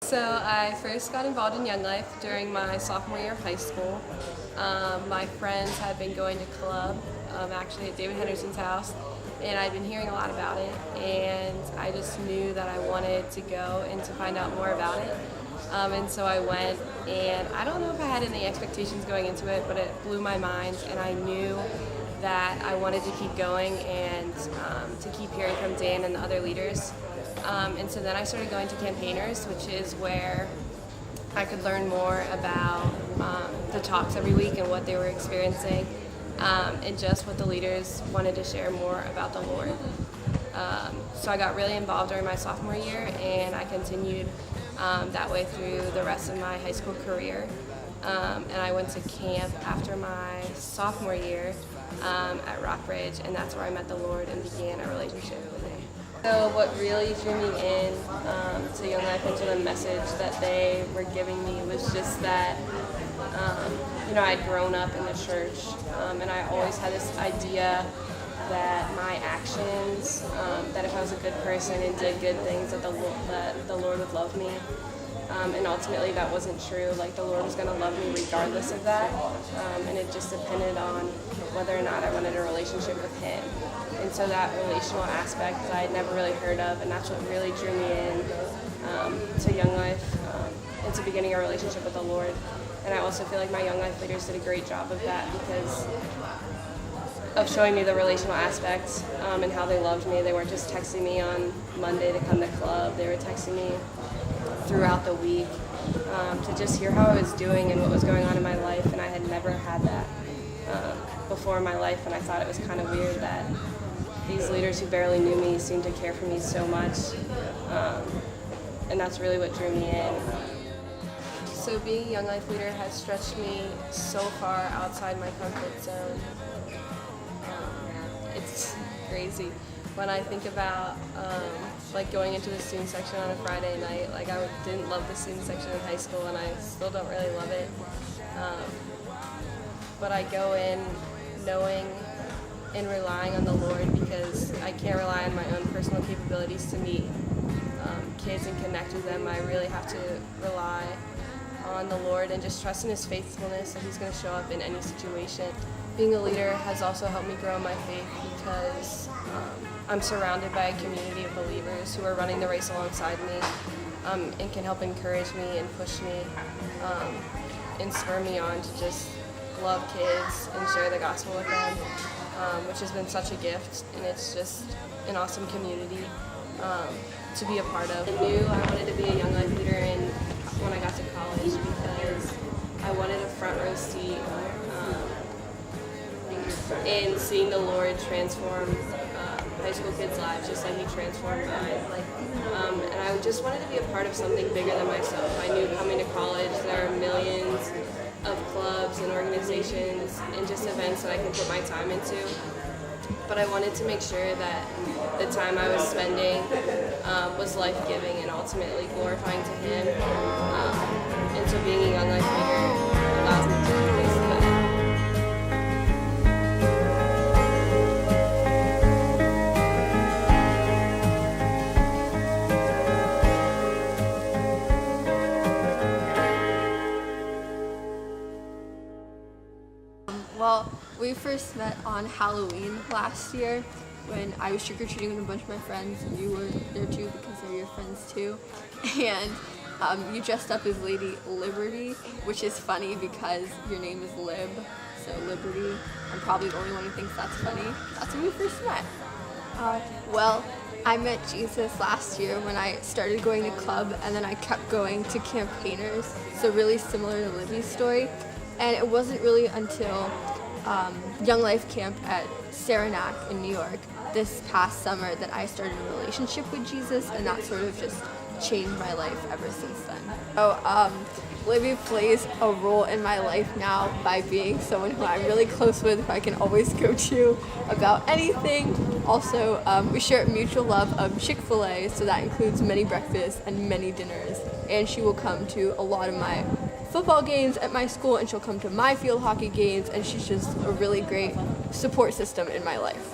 So I first got involved in Young Life during my sophomore year of high school. My friends had been going to club, actually at David Henderson's house, and I'd been hearing a lot about it, and I just knew that I wanted to go and to find out more about it. And so I went, and I don't know if I had any expectations going into it, but it blew my mind, and I knew that I wanted to keep going and to keep hearing from Dan and the other leaders. And so then I started going to campaigners, which is where I could learn more about the talks every week and what they were experiencing, and just what the leaders wanted to share more about the Lord. So I got really involved during my sophomore year, and I continued that way through the rest of my high school career. And I went to camp after my sophomore year at Rockbridge, and that's where I met the Lord and began a relationship with Him. So what really drew me in to Young Life and to the message that they were giving me was just that, I'd grown up in the church, and I always had this idea that my actions, that if I was a good person and did good things, that the Lord would love me. And ultimately that wasn't true. Like, the Lord was going to love me regardless of that, and it just depended on whether or not I wanted a relationship with Him. And so that relational aspect that I had never really heard of, and that's what really drew me in to Young Life, and to beginning a relationship with the Lord. And I also feel like my Young Life leaders did a great job of that because of showing me the relational aspect and how they loved me. They weren't just texting me on Monday to come to club. They were texting me throughout the week to just hear how I was doing and what was going on in my life, and I had never had that before in my life, and I thought it was kind of weird that these leaders who barely knew me seemed to care for me so much, and that's really what drew me in. So being a Young Life leader has stretched me so far outside my comfort zone. It's crazy. When I think about going into the student section on a Friday night, I didn't love the student section in high school, and I still don't really love it. But I go in knowing and relying on the Lord, because I can't rely on my own personal capabilities to meet kids and connect with them. I really have to rely on the Lord and just trust in His faithfulness, that He's going to show up in any situation. Being a leader has also helped me grow my faith, because I'm surrounded by a community of believers who are running the race alongside me, and can help encourage me and push me and spur me on to just love kids and share the gospel with them, which has been such a gift, and it's just an awesome community to be a part of. I knew I wanted to be a Young Life leader when I got to college, because I wanted a front row seat in seeing the Lord transform high school kids' lives just like He transformed mine. And I just wanted to be a part of something bigger than myself. I knew coming to college there are millions of clubs and organizations and just events that I can put my time into. But I wanted to make sure that the time I was spending was life-giving and ultimately glorifying to Him. And so being a Young Life leader allows me to embrace that. Well, we first met on Halloween last year when I was trick-or-treating with a bunch of my friends, and you were there too because they're your friends too. And you dressed up as Lady Liberty, which is funny because your name is Lib, so Liberty. I'm probably the only one who thinks that's funny. That's when we first met. Well, I met Jesus last year when I started going to club, and then I kept going to campaigners, so really similar to Libby's story. And it wasn't really until Young Life Camp at Saranac in New York this past summer that I started a relationship with Jesus, and that sort of just changed my life ever since then. So Libby plays a role in my life now by being someone who I'm really close with, who I can always go to about anything. Also, we share a mutual love of Chick-fil-A, so that includes many breakfasts and many dinners. And she will come to a lot of my football games at my school, and she'll come to my field hockey games, and she's just a really great support system in my life.